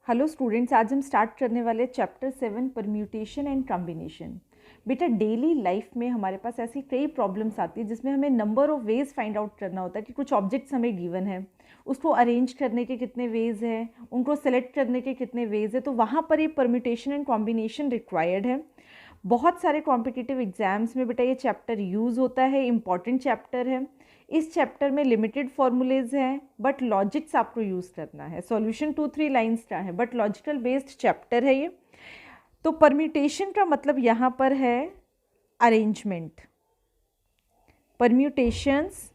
Hello students, आज हम start करने वाले चैप्टर 7 परम्यूटेशन एंड कॉम्बिनेशन। बेटा डेली लाइफ में हमारे पास ऐसी कई प्रॉब्लम्स आती है जिसमें हमें number of ways find out करना होता है कि कुछ ऑब्जेक्ट्स हमें गिवन है, उसको अरेंज करने के कितने वेज हैं, उनको सेलेक्ट करने के कितने वेज है। तो वहाँ पर ये परम्यूटेशन एंड कॉम्बिनेशन रिक्वायर्ड है। बहुत सारे कॉम्पिटिटिव एग्जाम्स में बेटा ये चैप्टर यूज़ होता है, इम्पॉर्टेंट चैप्टर है। इस चैप्टर में लिमिटेड फॉर्मूलेज हैं बट लॉजिक्स आपको यूज़ करना है। सॉल्यूशन 2-3 लाइन्स का है बट लॉजिकल बेस्ड चैप्टर है ये। तो परम्यूटेशन का मतलब यहाँ पर है arrangement. Permutations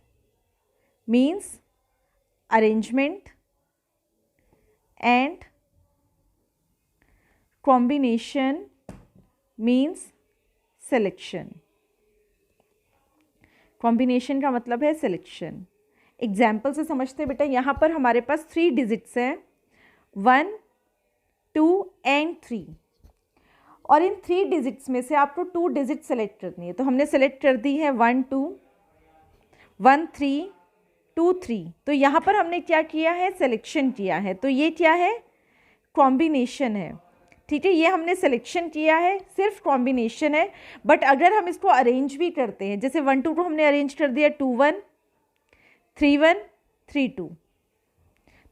means arrangement and combination means selection. Combination का मतलब है सिलेक्शन। एग्जाम्पल से समझते हैं बेटा। यहाँ पर हमारे पास 3 डिजिट्स हैं, 1, 2 एंड 3, और इन 3 डिजिट्स में से आपको 2 डिजिट सेलेक्ट करनी है। तो हमने सेलेक्ट कर दी है 1 2, 1 3, 2 3। तो यहाँ पर हमने क्या किया है, सिलेक्शन किया है। तो ये क्या है, कॉम्बिनेशन है। ठीक है, ये हमने सिलेक्शन किया है, सिर्फ कॉम्बिनेशन है। बट अगर हम इसको अरेंज भी करते हैं, जैसे 1 2 को हमने अरेंज कर दिया 2 1, 3 1, 3 2,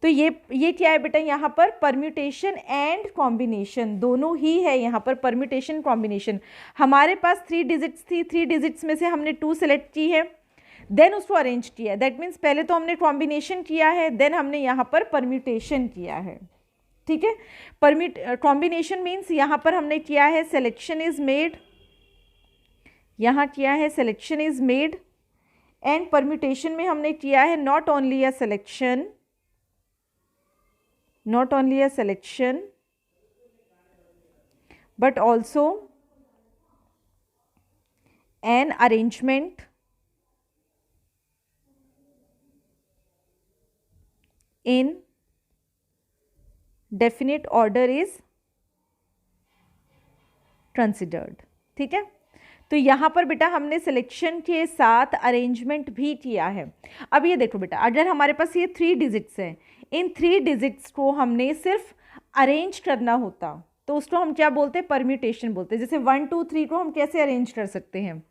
तो ये क्या है बेटा, यहाँ पर परम्यूटेशन एंड कॉम्बिनेशन दोनों ही है। यहाँ पर परम्यूटेशन कॉम्बिनेशन, हमारे पास 3 डिजिट्स थी, 3 डिजिट्स में से हमने 2 सेलेक्ट की है, देन उसको अरेंज किया है। दैट मीन्स पहले तो हमने कॉम्बिनेशन किया है, देन हमने यहाँ पर परम्यूटेशन किया है। ठीक है, कॉम्बिनेशन मीन्स यहाँ पर हमने किया है सिलेक्शन इज मेड, यहाँ किया है selection is made. And permutation में हमने किया है not only a selection, not only a selection but also an arrangement in definite order is considered। ठीक है, तो यहाँ पर बेटा हमने सिलेक्शन के साथ अरेंजमेंट भी किया है। अब ये देखो बेटा, अगर हमारे पास ये 3 डिजिट्स हैं, इन 3 डिजिट्स को हमने सिर्फ अरेंज करना होता तो उसको हम क्या बोलते हैं, परम्यूटेशन बोलते हैं। जैसे 1 2 3 को हम कैसे अरेंज कर सकते हैं,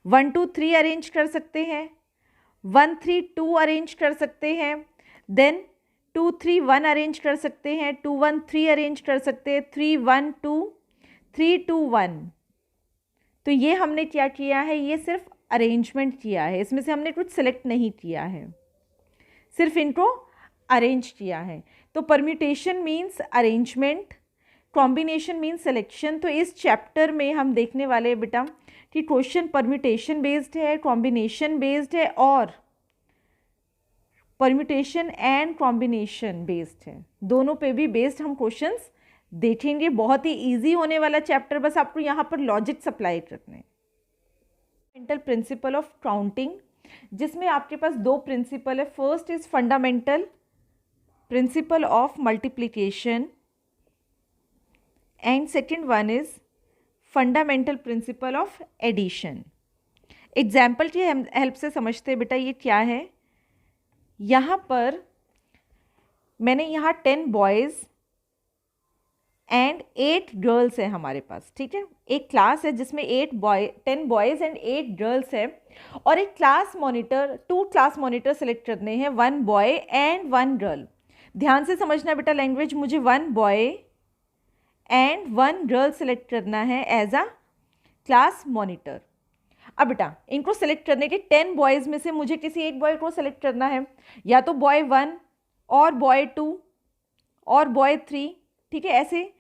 1 2 3 अरेंज कर सकते हैं, 1 3 2 अरेंज कर सकते हैं, देन 2 3 1 अरेंज कर सकते हैं, 2 1 3 अरेंज कर सकते हैं, 3 1 2, 3 2 1। तो ये हमने क्या किया है, ये सिर्फ अरेंजमेंट किया है, इसमें से हमने कुछ सेलेक्ट नहीं किया है, सिर्फ इनको अरेंज किया है। तो permutation means arrangement, combination means selection. तो इस चैप्टर में हम देखने वाले हैं बेटा कि क्वेश्चन परम्यूटेशन बेस्ड है, कॉम्बिनेशन बेस्ड है और परम्यूटेशन एंड कॉम्बिनेशन बेस्ड है। दोनों पे भी बेस्ड हम क्वेश्चंस देखेंगे। बहुत ही इजी होने वाला चैप्टर, बस आपको यहाँ पर लॉजिक्स अप्लाई करने। फंडामेंटल प्रिंसिपल ऑफ काउंटिंग, जिसमें आपके पास 2 प्रिंसिपल है। First is fundamental principle of multiplication and second one is fundamental principle of addition. Example की हेल्प से समझते हैं बेटा, ये क्या है। यहाँ पर मैंने यहाँ 10 बॉयज़ एंड 8 गर्ल्स है हमारे पास। ठीक है, एक क्लास है जिसमें 10 बॉयज़ एंड 8 गर्ल्स है, और एक class monitor, 2 class monitor select करने हैं, 1 बॉय एंड 1 गर्ल। ध्यान से समझना बेटा लैंग्वेज, मुझे 1 बॉय एंड 1 गर्ल सेलेक्ट करना है एज अ क्लास मॉनिटर। अब बेटा इनको सेलेक्ट करने के 10 बॉयज़ में से मुझे किसी एक बॉय को सेलेक्ट करना है, या तो बॉय 1 और बॉय 2 और बॉय 3। ठीक है, ऐसे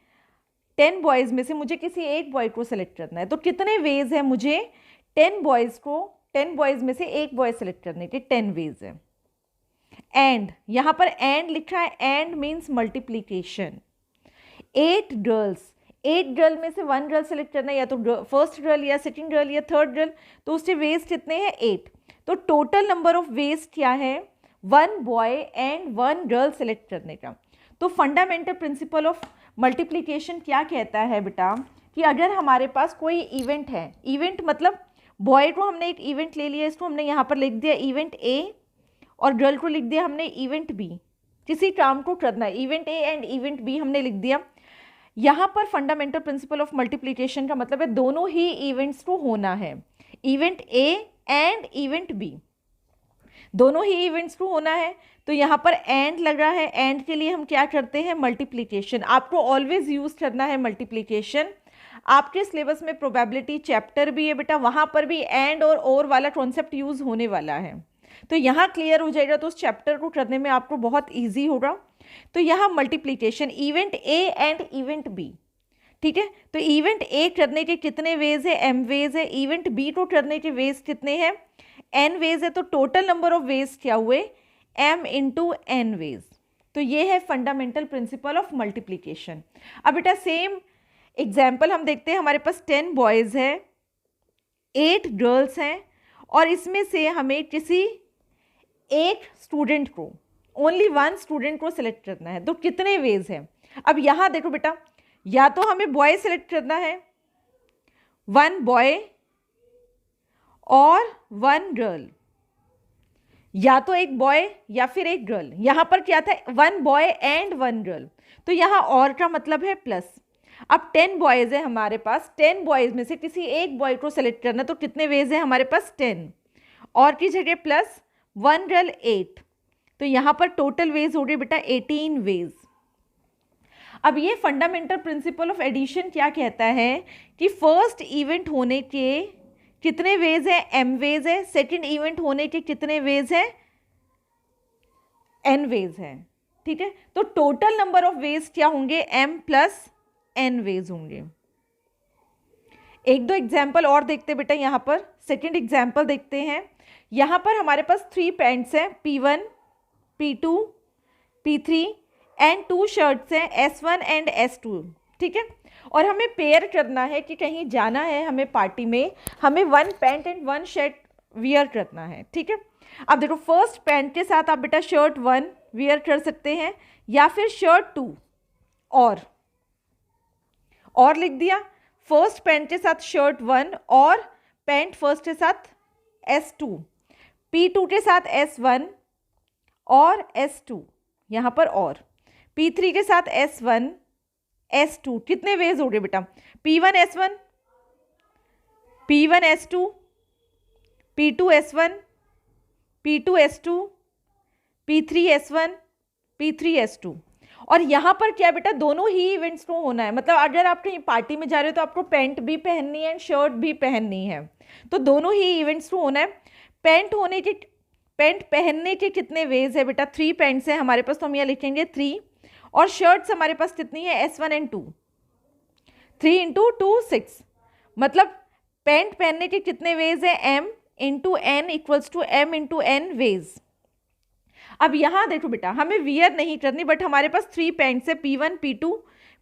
10 बॉयज़ में से मुझे किसी एक बॉय को सेलेक्ट करना है। तो कितने वेज है मुझे 10 बॉयज़ में से एक बॉय सेलेक्ट करने के, 10 वेज है। एंड यहाँ पर एंड लिखा है, एंड मीन्स मल्टीप्लीकेशन। 8 गर्ल में से 1 गर्ल सेलेक्ट करना है, या तो फर्स्ट गर्ल या सेकेंड गर्ल या थर्ड गर्ल। तो उससे वेज कितने हैं, 8। तो टोटल नंबर ऑफ वेज क्या है, 1 बॉय एंड 1 गर्ल सेलेक्ट करने का। तो फंडामेंटल प्रिंसिपल ऑफ मल्टीप्लिकेशन क्या कहता है बेटा, कि अगर हमारे पास कोई इवेंट है, इवेंट मतलब बॉय को हमने एक इवेंट ले लिया, इसको हमने यहाँ पर लिख दिया इवेंट ए, और गर्ल को लिख दिया हमने इवेंट बी। किसी टर्म को करना है, event A and event B हमने लिख दिया। यहाँ पर फंडामेंटल प्रिंसिपल ऑफ मल्टीप्लिकेशन का मतलब है दोनों ही इवेंट्स को होना है, event A and event B, दोनों ही इवेंट्स को होना है। तो यहाँ पर एंड लग रहा है, एंड के लिए हम क्या करते हैं, मल्टीप्लिकेशन। आपको ऑलवेज यूज करना है मल्टीप्लिकेशन। आपके सिलेबस में प्रोबेबिलिटी चैप्टर भी है बेटा, वहाँ पर भी एंड और वाला कॉन्सेप्ट यूज होने वाला है, तो यहाँ क्लियर हो जाएगा, तो उस चैप्टर को करने में आपको बहुत ईजी होगा। तो यहाँ multiplication event A and event B, ठीक है। तो इवेंट ए करने के कितने वेज है, एम वेज है, इवेंट बी को करने के वेज कितने हैं, एन वेज है। तो टोटल नंबर ऑफ वेज क्या हुए, एम इंटू एन वेज। तो ये है फंडामेंटल प्रिंसिपल ऑफ मल्टीप्लिकेशन। अब बेटा सेम एग्जाम्पल हम देखते हैं, हमारे पास 10 बॉयज़ है, 8 गर्ल्स हैं, और इसमें से हमें किसी एक स्टूडेंट को, ओनली वन स्टूडेंट को सिलेक्ट करना है, तो कितने वेज हैं। अब यहाँ देखो बेटा, या तो हमें बॉय सिलेक्ट करना है, 1 बॉय और 1 गर्ल, या तो एक बॉय या फिर एक गर्ल। यहाँ पर क्या था, 1 बॉय एंड 1 गर्ल, तो यहाँ और का मतलब है प्लस। अब 10 बॉयज़ है हमारे पास, 10 बॉयज़ में से किसी एक बॉय को सेलेक्ट करना, तो कितने वेज है हमारे पास, 10, और की जगह प्लस 1 गर्ल 8, तो यहाँ पर टोटल वेज हो गए बेटा 18 वेज। अब ये फंडामेंटल प्रिंसिपल ऑफ एडिशन क्या कहता है कि फर्स्ट इवेंट होने के कितने वेज है, एम वेज है, सेकंड इवेंट होने के कितने वेज है, एन वेज है, ठीक है। तो टोटल नंबर ऑफ वेज क्या होंगे, एम प्लस एन वेज होंगे। एक दो एग्जाम्पल और देखते बेटा, यहाँ पर सेकंड एग्जाम्पल देखते हैं। यहाँ पर हमारे पास 3 पैंट्स हैं, P1, P2, P3 and 2 shirts हैं, S1 एंड S2, ठीक है। और हमें पेयर करना है कि कहीं जाना है हमें पार्टी में, हमें 1 पैंट एंड 1 शर्ट वियर करना है, ठीक है। अब देखो फर्स्ट पैंट के साथ आप बेटा शर्ट 1 वियर कर सकते हैं, या फिर शर्ट 2 और लिख दिया, फर्स्ट पैंट के साथ शर्ट 1 और पैंट फर्स्ट के साथ S2, P2 के साथ S1 और S2 यहाँ पर, और P3 के साथ S1 S2, कितने वेज हो गए बेटा, P1 S1, P1 S2, P2 S1, P2 S2, P3 S1, P3 S2। और यहाँ पर क्या बेटा, दोनों ही इवेंट्स को होना है, मतलब अगर आप कहीं पार्टी में जा रहे हो तो आपको पैंट भी पहननी है एंड शर्ट भी पहननी है, तो दोनों ही इवेंट्स को होना है। पैंट पहनने के कितने वेज है बेटा, 3 पैंट्स हैं हमारे पास, तो हम यहाँ लिखेंगे 3, और शर्ट्स हमारे पास कितनी है, S1 एंड 2, 3 इंटू 2 6, मतलब पैंट पहनने के कितने वेज है, M into n equals to M into n ways. अब यहाँ देखो बेटा, हमें वियर नहीं करनी, बट हमारे पास 3 पैंट्स है, P1, P2,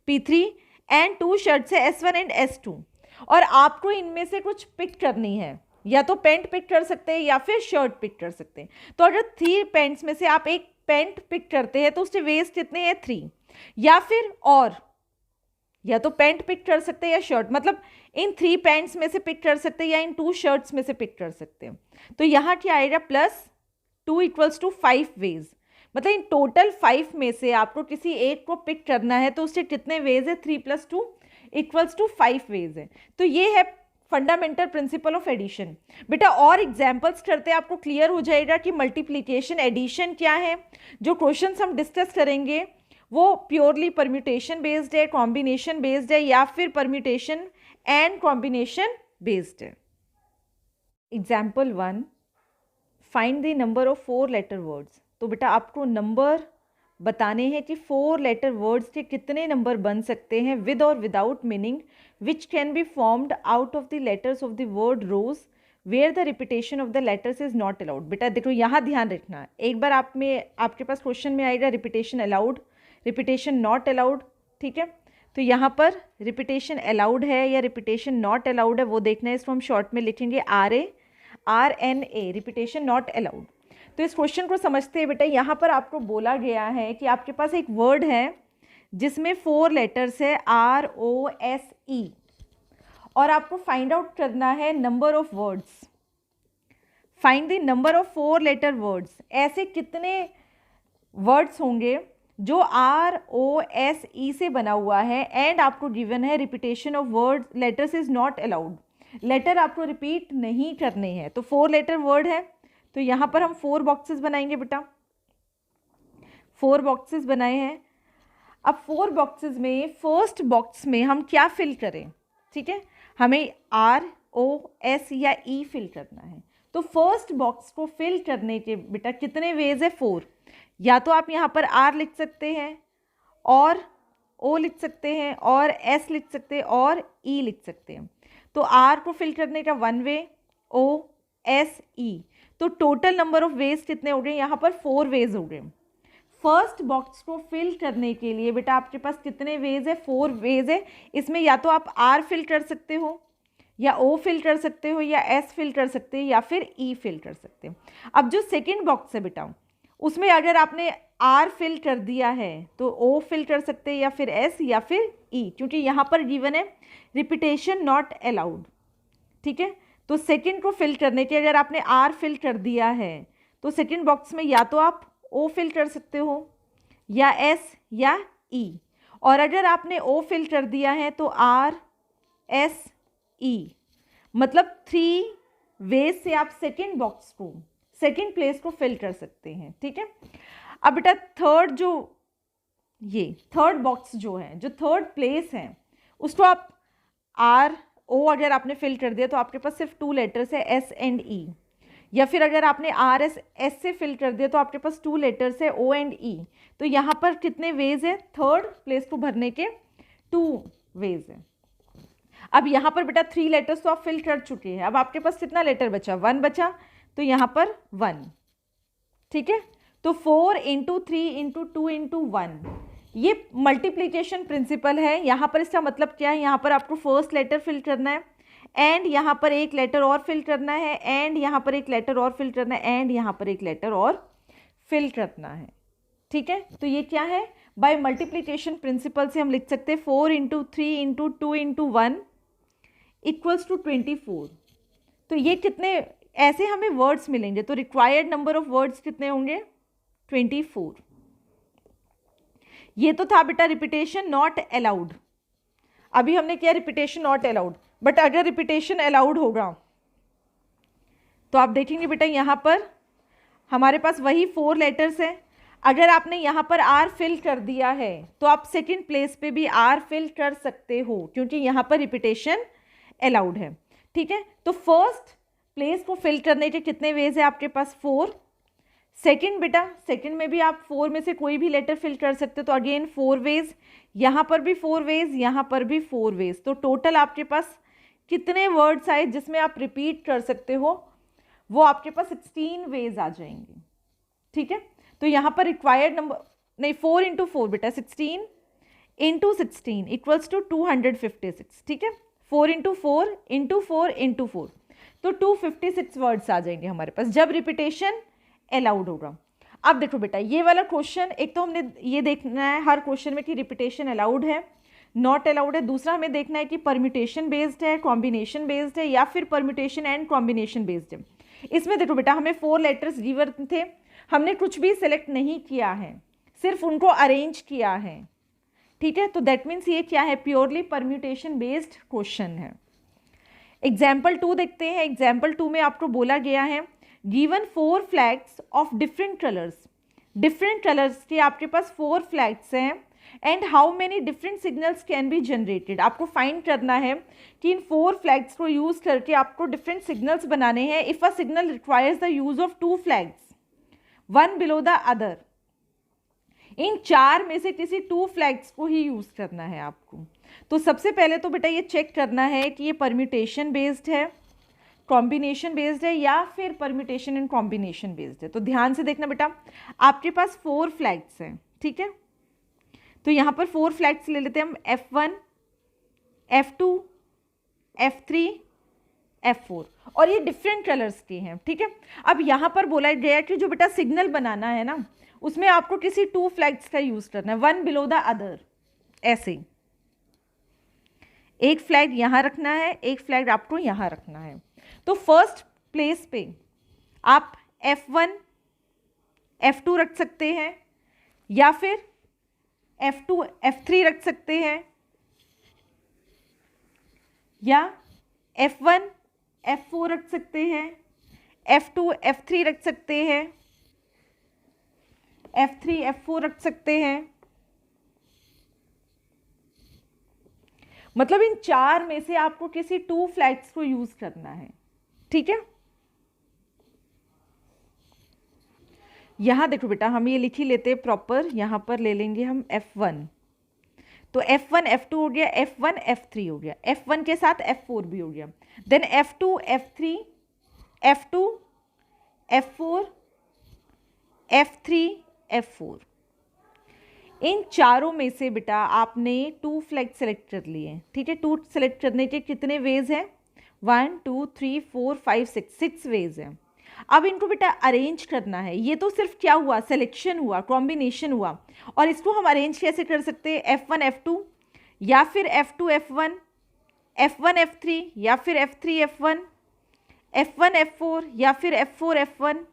P3 and 2 shirts है, S1 एंड S2, और आपको इनमें से कुछ पिक करनी है, या तो पैंट पिक कर सकते हैं या फिर शर्ट पिक कर सकते हैं। तो अगर 3 पैंट्स में से आप एक पैंट पिक करते हैं तो उसके वेज कितने हैं, 3, या फिर और या तो पैंट पिक कर सकते हैं या शर्ट, मतलब इन 3 पैंट्स में से पिक कर सकते हैं या इन 2 शर्ट्स में से पिक कर सकते हैं। तो यहाँ क्या आएगा, प्लस 2 इक्वल्स टू 5 वेज, मतलब इन टोटल 5 में से आपको किसी एक को पिक करना है, तो उससे कितने वेज है, 3 + 2 इक्वल्स टू 5 वेज है। तो ये है फंडामेंटल प्रिंसिपल ऑफ एडिशन। बेटा और एग्जाम्पल्स करते हैं, आपको क्लियर हो जाएगा कि मल्टीप्लिकेशन एडिशन क्या है। जो क्वेश्चंस हम डिस्कस करेंगे वो प्योरली परम्यूटेशन बेस्ड है, कॉम्बिनेशन बेस्ड है, या फिर परम्यूटेशन एंड कॉम्बिनेशन बेस्ड है। Example 1, find the number of 4 letter words. तो बेटा आपको नंबर बताने हैं कि 4 लेटर वर्ड्स के कितने नंबर बन सकते हैं विद और without meaning, which can be formed out of the letters of the word rose where the repetition of the letters is not allowed. बेटा देखो यहाँ ध्यान रखना, एक बार आपके पास क्वेश्चन में आएगा repetition allowed, repetition not allowed, ठीक है। तो यहाँ पर रिपीटेशन अलाउड है या रिपीटेशन नॉट अलाउड है वो देखना है, इसको हम शॉर्ट में लिखेंगे RNA, रिपीटेशन नॉट अलाउड। तो इस क्वेश्चन को समझते हैं बेटा, यहाँ पर आपको बोला गया है कि आपके पास एक वर्ड है जिसमें 4 लेटर्स है ROSE, और आपको फाइंड आउट करना है number of words. Find the number of 4 letter words. ऐसे कितने वर्ड्स होंगे जो ROSE से बना हुआ है एंड आपको गिवन है repetition of word letters is not allowed, letter आपको रिपीट नहीं करने हैं। तो 4 लेटर वर्ड है, तो यहाँ पर हम 4 बॉक्सेस बनाएंगे बेटा, 4 बॉक्सेस बनाए हैं। अब 4 बॉक्सेस में फर्स्ट बॉक्स में हम क्या फिल करें, ठीक है, हमें ROS या E फिल करना है। तो फर्स्ट बॉक्स को फिल करने के बेटा कितने वेज है, 4। या तो आप यहाँ पर R लिख सकते हैं और O लिख सकते हैं और S लिख सकते हैं और E लिख सकते हैं। तो R को फिल करने का 1 वे, O S E, तो टोटल नंबर ऑफ वेज कितने हो गए, यहाँ पर 4 वेज हो गए। फर्स्ट बॉक्स को फिल करने के लिए बेटा आपके पास कितने वेज है, 4 वेज है। इसमें या तो आप R फिल कर सकते हो या O फिल कर सकते हो या S फिल कर सकते हो या फिर E फिल कर सकते हो। अब जो सेकंड बॉक्स है बेटा उसमें अगर आपने R फिल कर दिया है तो O फिल कर सकते हैं या फिर S या फिर E, क्योंकि यहाँ पर गिवन है रिपीटेशन नॉट अलाउड, ठीक है। तो सेकंड को फिल करने के अगर आपने R फिल कर दिया है तो सेकंड बॉक्स में या तो आप O फिल कर सकते हो या S या E, और अगर आपने O फिल कर दिया है तो R S E, मतलब 3 वेज से आप सेकंड बॉक्स को, सेकंड प्लेस को फिल कर सकते हैं, ठीक है। अब बेटा थर्ड जो ये थर्ड बॉक्स जो है, जो थर्ड प्लेस है उसको आप RO अगर आपने फिल कर दिया तो आपके पास सिर्फ 2 लेटर्स है S एंड E, या फिर अगर आपने RS S से फिल कर दिया तो आपके पास 2 लेटर्स है O एंड E। तो यहाँ पर कितने वेज है, थर्ड प्लेस को भरने के 2 वेज है। अब यहाँ पर बेटा 3 लेटर्स तो आप फिल कर चुके हैं, अब आपके पास कितना लेटर बचा, 1 बचा, तो यहाँ पर 1, ठीक है। तो 4 इंटू 3 इंटू 2 इंटू 1, ये मल्टीप्लीकेशन प्रिंसिपल है। यहाँ पर इसका मतलब क्या है, यहाँ पर आपको फर्स्ट लेटर फिल करना है एंड यहाँ पर एक लेटर और फिल करना है एंड यहाँ पर एक लेटर और फिल करना है एंड यहाँ पर एक लेटर और फिल करना है, ठीक है। तो ये क्या है, बाय मल्टीप्लीकेशन प्रिंसिपल से हम लिख सकते हैं 4 into 3 into 2 into 1 equals to 24। तो ये कितने ऐसे हमें वर्ड्स मिलेंगे, तो रिक्वायर्ड नंबर ऑफ वर्ड्स कितने होंगे, 24। ये तो था बेटा रिपीटेशन नॉट अलाउड, अभी हमने किया रिपीटेशन नॉट अलाउड, बट अगर रिपीटेशन अलाउड होगा तो आप देखेंगे बेटा यहाँ पर हमारे पास वही 4 लेटर्स हैं। अगर आपने यहाँ पर R फिल कर दिया है तो आप सेकंड प्लेस पे भी R फिल कर सकते हो, क्योंकि यहाँ पर रिपीटेशन अलाउड है, ठीक है। तो फर्स्ट प्लेस को फिल करने के कितने वेज है आपके पास, 4। सेकंड बेटा सेकंड में भी आप 4 में से कोई भी लेटर फिल कर सकते हो, तो अगेन 4 वेज, यहाँ पर भी 4 वेज, यहाँ पर भी 4 वेज। तो टोटल आपके पास कितने वर्ड्स आए जिसमें आप रिपीट कर सकते हो, वो आपके पास 16 वेज आ जाएंगे, ठीक है। तो यहाँ पर रिक्वायर्ड नंबर नहीं, 4 इंटू 4 बेटा 16 इंटू 16 इक्वल्स टू 256, ठीक है। 4 इंटू 4 इंटू 4 इंटू 4, तो 256 वर्ड्स आ जाएंगे हमारे पास जब रिपीटेशन अलाउड होगा। अब देखो बेटा ये वाला क्वेश्चन, एक तो हमने ये देखना है हर क्वेश्चन में कि रिपीटेशन अलाउड है नॉट अलाउड है, दूसरा हमें देखना है कि परम्यूटेशन बेस्ड है, कॉम्बिनेशन बेस्ड है या फिर परम्यूटेशन एंड कॉम्बिनेशन बेस्ड है। इसमें देखो बेटा हमें 4 लेटर्स गिवन थे, हमने कुछ भी सिलेक्ट नहीं किया है, सिर्फ उनको अरेंज किया है, ठीक है। तो दैट मीन्स ये क्या है, प्योरली परम्यूटेशन बेस्ड क्वेश्चन है। एग्जाम्पल 2 देखते हैं। एग्जाम्पल 2 में आपको बोला गया है given 4 flags of different colours, different colours के आपके पास 4 फ्लैग्स हैं and how many different signals can be generated. आपको फाइंड करना है कि इन 4 फ्लैग्स को यूज करके आपको डिफरेंट सिग्नल्स बनाने हैं। If a signal requires the use of 2 flags one below the other, इन 4 में से किसी 2 फ्लैग्स को ही यूज करना है आपको। तो सबसे पहले तो बेटा ये चेक करना है कि ये परम्यूटेशन बेस्ड है, कॉम्बिनेशन बेस्ड है या फिर परम्यूटेशन एंड कॉम्बिनेशन बेस्ड है। तो ध्यान से देखना बेटा, आपके पास 4 फ्लैग्स हैं, ठीक है। तो यहाँ पर 4 फ्लैग्स ले लेते हैं हम, F1 F2 F3 F4, और ये डिफरेंट कलर्स के हैं, ठीक है। अब यहाँ पर बोला गया कि जो बेटा सिग्नल बनाना है ना उसमें आपको किसी 2 फ्लैग्स का यूज करना है, वन बिलो द अदर, ऐसे एक फ्लैग यहाँ रखना है, एक फ्लैग आपको यहाँ रखना है। तो फर्स्ट प्लेस पे आप F1 F2 रख सकते हैं, या फिर F2 F3 रख सकते हैं, या F1 F4 रख सकते हैं, F2 F3 रख सकते हैं, F3 F4 रख सकते हैं। मतलब इन चार में से आपको किसी 2 फ्लैग्स को यूज करना है, ठीक है। यहां देखो बेटा, हम ये लिख ही लेते हैं प्रॉपर, यहां पर ले लेंगे हम F1, तो F1 F2 हो गया, F1 F3 हो गया, F1 के साथ F4 भी हो गया, then F2 F3 F2 F4 F3 F4। इन चारों में से बेटा आपने 2 फ्लैग सेलेक्ट कर लिए, ठीक है। 2 सेलेक्ट करने के कितने वेज हैं? 1 2 3 4 5 6 वेज हैं। अब इनको बेटा अरेंज करना है। ये तो सिर्फ क्या हुआ, सिलेक्शन हुआ, कॉम्बिनेशन हुआ, और इसको हम अरेंज कैसे कर सकते हैं? F1 F2 या फिर F2 F1, F1 F3 या फिर F3 F1, F1 F4 या फिर F4 F1,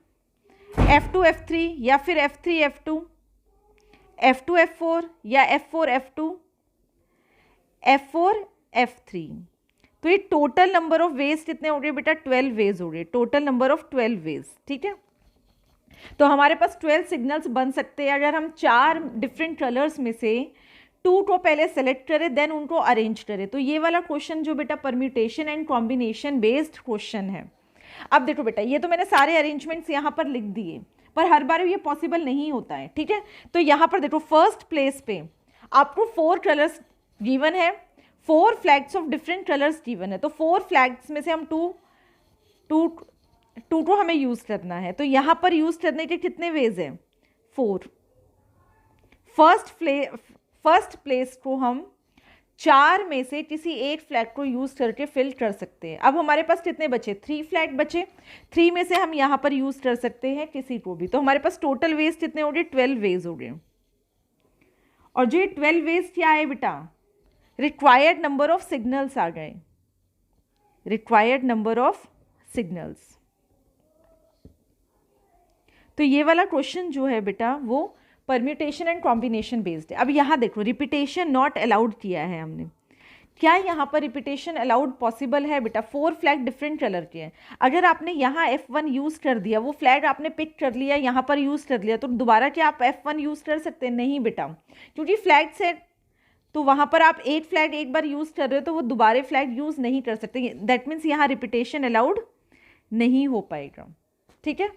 F2 F3 या फिर F3 F2, F2 F4 या F4 F2, F4 F3। तो ये टोटल नंबर ऑफ वेज कितने हो गए बेटा? 12 वेज हो गए, टोटल नंबर ऑफ 12 वेज, ठीक है। तो हमारे पास 12 सिग्नल्स बन सकते हैं अगर हम 4 डिफरेंट कलर्स में से 2 को पहले सेलेक्ट करें, देन उनको अरेंज करें। तो ये वाला क्वेश्चन जो बेटा permutation and combination based question है। अब देखो बेटा, ये तो मैंने सारे अरेंजमेंट्स यहाँ पर लिख दिए, पर हर बार ये पॉसिबल नहीं होता है, ठीक है। तो यहाँ पर देखो, फर्स्ट प्लेस पे आपको 4 कलर्स गिवन है, 4 flags of different colours given है। तो 4 फ्लैग्स में से हम टू को हमें यूज करना है। तो यहाँ पर यूज करने के कितने वेज हैं? 4। फर्स्ट प्लेस को हम 4 में से किसी एक फ्लैग को यूज करके फिल कर सकते हैं। अब हमारे पास कितने बचे? 3 फ्लैग बचे। 3 में से हम यहाँ पर यूज कर सकते हैं किसी को भी। तो हमारे पास टोटल वेज कितने हो गए? 12 वेज हो गए। और जो ये 12 वेज क्या है बेटा? रिक्वायर्ड नंबर ऑफ सिग्नल्स आ गए, रिक्वायर्ड नंबर ऑफ सिग्नल्स। तो ये वाला क्वेश्चन जो है बेटा वो परम्यूटेशन एंड कॉम्बिनेशन बेस्ड है। अब यहाँ देखो, रिपीटेशन नॉट अलाउड किया है हमने। क्या यहाँ पर रिपीटेशन अलाउड पॉसिबल है बेटा? 4 फ्लैग डिफरेंट कलर के हैं। अगर आपने यहाँ F1 यूज़ कर दिया, वो फ्लैग आपने पिक कर लिया, यहाँ पर यूज़ कर लिया, तो दोबारा क्या आप F1 यूज़ कर सकते हैं? नहीं बेटा, क्योंकि फ्लैग से तो वहाँ पर आप 8 फ्लैग एक बार यूज़ कर रहे हो, तो वो दोबारा फ्लैग यूज़ नहीं कर सकते। दैट मीन्स यहाँ रिपीटेशन अलाउड नहीं हो पाएगा, ठीक है।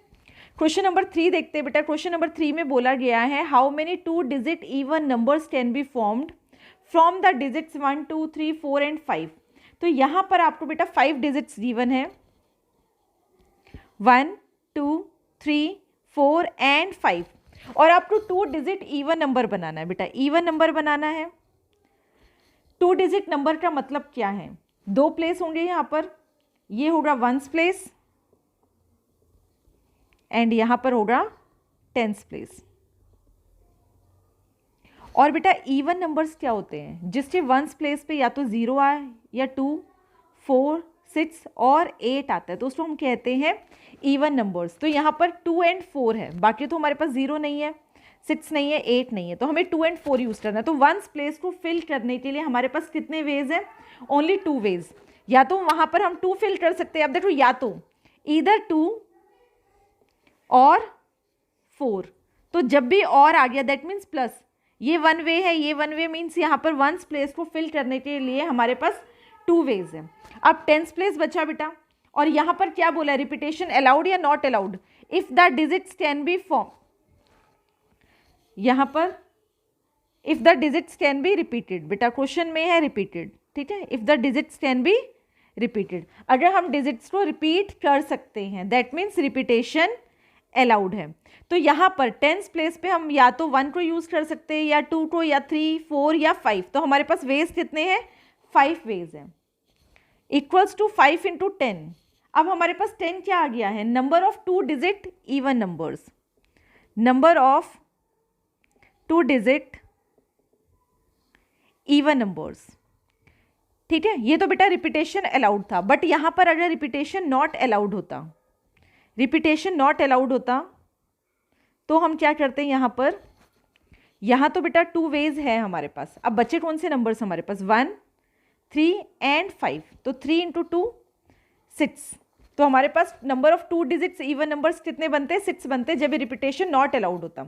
क्वेश्चन नंबर 3 देखते हैं बेटा। क्वेश्चन नंबर 3 में बोला गया है, how many 2 digit even numbers can be formed from the digits 1 2 3 4 and 5। तो यहाँ पर आपको बेटा 5 डिजिट्स गिवन है, 1 2 3 4 एंड 5, और आपको 2 डिजिट इवन नंबर बनाना है बेटा। इवन नंबर बनाना है। 2 डिजिट नंबर का मतलब क्या है? 2 प्लेस होंगे यहाँ पर, ये होगा 1s प्लेस एंड यहाँ पर होगा 10s प्लेस। और बेटा इवन नंबर्स क्या होते हैं? जिसके 1s प्लेस पे या तो 0 आए या 2 4 6 और 8 आता है, तो उसको हम कहते हैं इवन नंबर्स। तो यहाँ पर 2 एंड 4 है, बाकी तो हमारे पास 0 नहीं है, 6 नहीं है, 8 नहीं है, तो हमें 2 एंड 4 यूज़ करना है। तो 1s प्लेस को फिल करने के लिए हमारे पास कितने वेज हैं? Only 2 ways. या तो वहाँ पर हम 2 फिल कर सकते हैं। अब देखो, या तो इधर 2 और 4, तो जब भी और आ गया दैट मीन्स प्लस, ये 1 वे है, ये 1 वे मीन्स यहाँ पर 1s प्लेस को फिल करने के लिए हमारे पास 2 वेज है। अब 10s प्लेस बचा बेटा, और यहाँ पर क्या बोला? रिपीटेशन अलाउड या not allowed? If the digits can be form, यहाँ पर if the digits can be repeated, बेटा क्वेश्चन में है रिपीटेड, ठीक है। If the digits can be repeated, अगर हम डिजिट्स को रिपीट कर सकते हैं दैट मीन्स रिपीटेशन अलाउड है। तो यहाँ पर 10s प्लेस पे हम या तो 1 को यूज़ कर सकते हैं, या 2 को, या 3 4 या 5। तो हमारे पास वेज कितने हैं? 5 वेज हैं, इक्वल्स टू 5 इंटू 10। अब हमारे पास 10 क्या आ गया है? Number of 2 digit even numbers, number of 2 digit even numbers, ठीक है। ये तो बेटा रिपीटेशन अलाउड था, बट यहाँ पर अगर रिपीटेशन नॉट अलाउड होता, रिपीटेशन नॉट अलाउड होता, तो हम क्या करते हैं? यहाँ पर यहाँ तो बेटा 2 वेज है हमारे पास। अब बचे कौन से नंबर्स हमारे पास, 1, 3 एंड 5। तो 3 इंटू 2 6। तो हमारे पास number of 2 digits even numbers कितने बनते हैं, 6 बनते हैं जब रिपीटेशन नॉट अलाउड होता।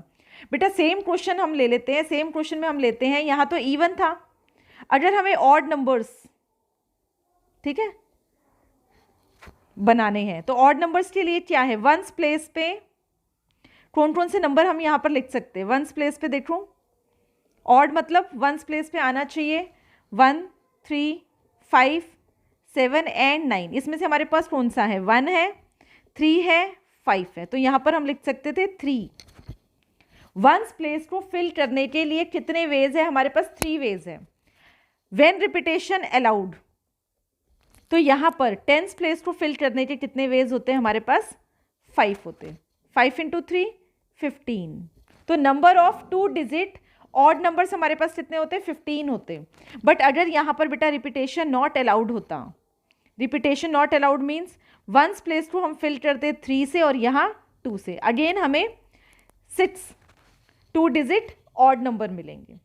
बेटा सेम क्वेश्चन हम ले लेते हैं, सेम क्वेश्चन में हम लेते हैं, यहाँ तो इवन था, अगर हमें ऑड नंबर्स, ठीक है, बनाने हैं तो ऑड नंबर्स के लिए क्या है, वंस प्लेस पे कौन कौन से नंबर हम यहाँ पर लिख सकते हैं। वंस प्लेस पे देखो, ऑड मतलब वंस प्लेस पे आना चाहिए 1, 3, 5, 7 एंड 9। इसमें से हमारे पास कौन सा है, 1 है, 3 है, 5 है। तो यहाँ पर हम लिख सकते थे 3। वंस प्लेस को फिल करने के लिए कितने वेज है हमारे पास, 3 वेज है। व्हेन रिपीटेशन अलाउड, तो यहाँ पर टेंस प्लेस को फिल करने के कितने वेज होते हैं हमारे पास, 5 होते हैं। 5 इंटू 3 15। तो number of 2 digit odd numbers हमारे पास कितने होते हैं, 15 होते हैं। बट अगर यहाँ पर बेटा रिपीटेशन नॉट अलाउड होता, repetition not allowed means ones place को हम फिल करते 3 से और यहाँ 2 से, अगेन हमें 6 2 डिजिट ऑड नंबर मिलेंगे।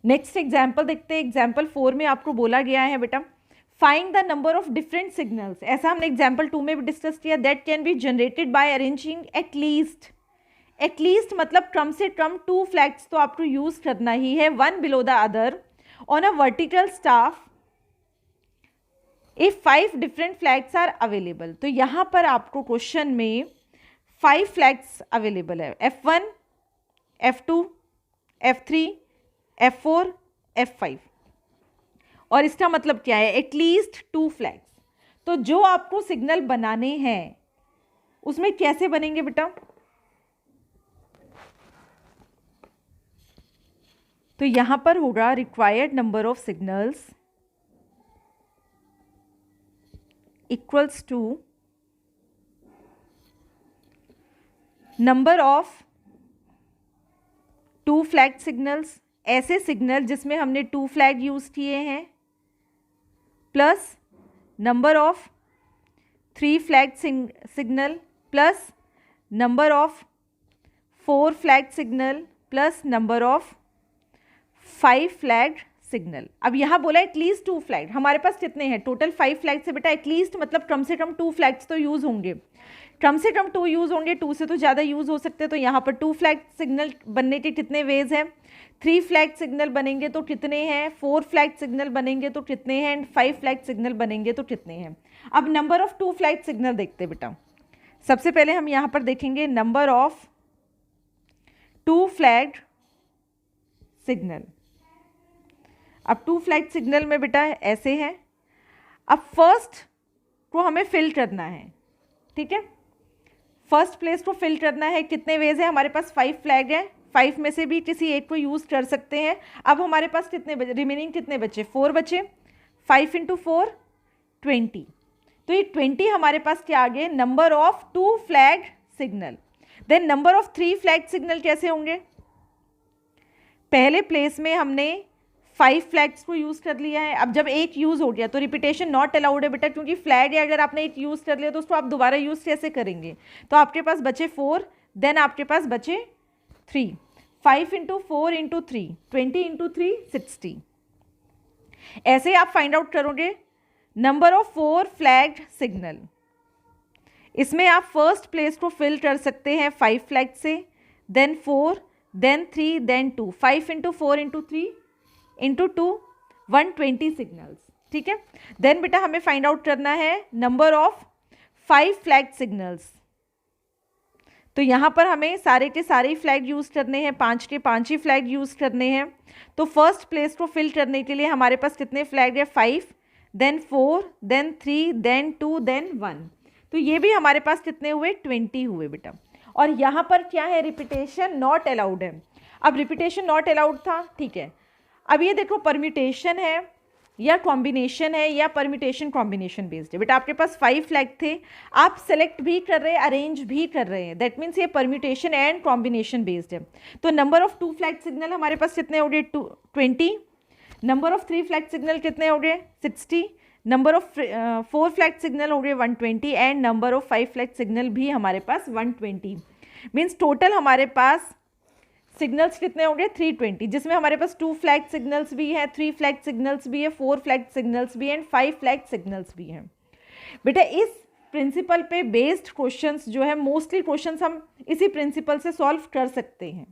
नेक्स्ट एग्जाम्पल देखते हैं। एग्जाम्पल 4 में आपको बोला गया है बेटा find the number of different signals. ऐसा हमने एग्जाम्पल 2 में भी डिस्कस किया, that can be generated by arranging at least मतलब कम से कम 2 फ्लैग्स तो आपको यूज करना ही है, one below the other on a vertical staff if 5 different flags are available. तो यहाँ पर आपको क्वेश्चन में 5 फ्लैग्स अवेलेबल है, F1, F2, F3, F4, F5। और इसका मतलब क्या है, एटलीस्ट 2 फ्लैग्स। तो जो आपको सिग्नल बनाने हैं उसमें कैसे बनेंगे बेटा, तो यहां पर होगा required number of signals equals to number of 2 flag signals, ऐसे सिग्नल जिसमें हमने 2 फ्लैग यूज किए हैं, plus number of 3 flag signal plus number of 4 flag signal plus number of 5 flag signal. अब यहाँ बोला एटलीस्ट 2 फ्लैग, हमारे पास कितने हैं टोटल 5 फ्लैग से बेटा, एटलीस्ट मतलब कम से कम 2 फ्लैग्स तो यूज होंगे, कम से कम 2 यूज होंगे, 2 से तो ज़्यादा यूज हो सकते हैं। तो यहाँ पर 2 फ्लैग सिग्नल बनने के कितने वेज हैं, 3 फ्लैग सिग्नल बनेंगे तो कितने हैं, 4 फ्लैग सिग्नल बनेंगे तो कितने हैं, एंड 5 फ्लैग सिग्नल बनेंगे तो कितने हैं। अब नंबर ऑफ 2 फ्लैग सिग्नल देखते हैं बेटा। सबसे पहले हम यहाँ पर देखेंगे नंबर ऑफ 2 फ्लैग सिग्नल। अब 2 फ्लैग सिग्नल में बेटा ऐसे है, अब फर्स्ट को हमें फिल करना है, ठीक है, फर्स्ट प्लेस को फिल करना है। कितने वेज है हमारे पास, 5 फ्लैग है, 5 में से भी किसी एक को यूज कर सकते हैं। अब हमारे पास कितने बचे, रिमेनिंग कितने बचे, 4 बचे, 5 इंटू 4 20। तो ये 20 हमारे पास क्या आ गए, number of 2 flag signal. Then number of 3 flag signal कैसे होंगे, पहले प्लेस में हमने 5 फ्लैग्स को यूज कर लिया है। अब जब एक यूज हो गया तो रिपीटेशन नॉट अलाउड है बेटा, क्योंकि फ्लैग है, अगर आपने एक यूज कर लिया तो उसको आप दोबारा यूज कैसे करेंगे। तो आपके पास बचे 4, देन आपके पास बचे 3, 5 इंटू 4 इंटू 3 20 इंटू 3 60। ऐसे आप फाइंड आउट करोगे नंबर ऑफ 4 फ्लैग सिग्नल। इसमें आप फर्स्ट प्लेस को फिल कर सकते हैं 5 फ्लैग से, then 4, then 3, then 2। 5 into 4 into 3 into 2 120 signals, ठीक है। देन बेटा हमें फाइंड आउट करना है नंबर ऑफ 5 फ्लैग सिग्नल्स। तो यहाँ पर हमें सारे के सारे फ्लैग यूज़ करने हैं, 5 के 5 ही फ्लैग यूज़ करने हैं। तो फर्स्ट प्लेस को फिल करने के लिए हमारे पास कितने फ्लैग है, 5, देन 4, देन 3, देन 2, देन 1। तो ये भी हमारे पास कितने हुए, 20 हुए बेटा। और यहाँ पर क्या है, रिपीटेशन नॉट अलाउड है। अब रिपीटेशन नॉट अलाउड था, ठीक है। अब ये देखो परम्यूटेशन है या कॉम्बिनेशन है या परम्यूटेशन कॉम्बिनेशन बेस्ड है बेटा। आपके पास 5 फ्लैग थे, आप सेलेक्ट भी कर रहे हैं, अरेंज भी कर रहे हैं, दैट मीन्स ये परम्यूटेशन एंड कॉम्बिनेशन बेस्ड है। तो नंबर ऑफ 2 फ्लैग सिग्नल हमारे पास कितने हो गए, 20। नंबर ऑफ 3 फ्लैग सिग्नल कितने हो गए, 60। नंबर ऑफ 4 फ्लैग सिग्नल हो गए 120 and number of 5 flag signal भी हमारे पास 120। मीन्स टोटल हमारे पास सिग्नल्स कितने होंगे 320, जिसमें हमारे पास 2 फ्लैग सिग्नल्स भी है, 3 फ्लैग सिग्नल्स भी है, 4 फ्लैग सिग्नल्स भी है एंड 5 फ्लैग सिग्नल्स भी हैं। बेटा इस प्रिंसिपल पे बेस्ड क्वेश्चंस जो है, मोस्टली क्वेश्चंस हम इसी प्रिंसिपल से सॉल्व कर सकते हैं।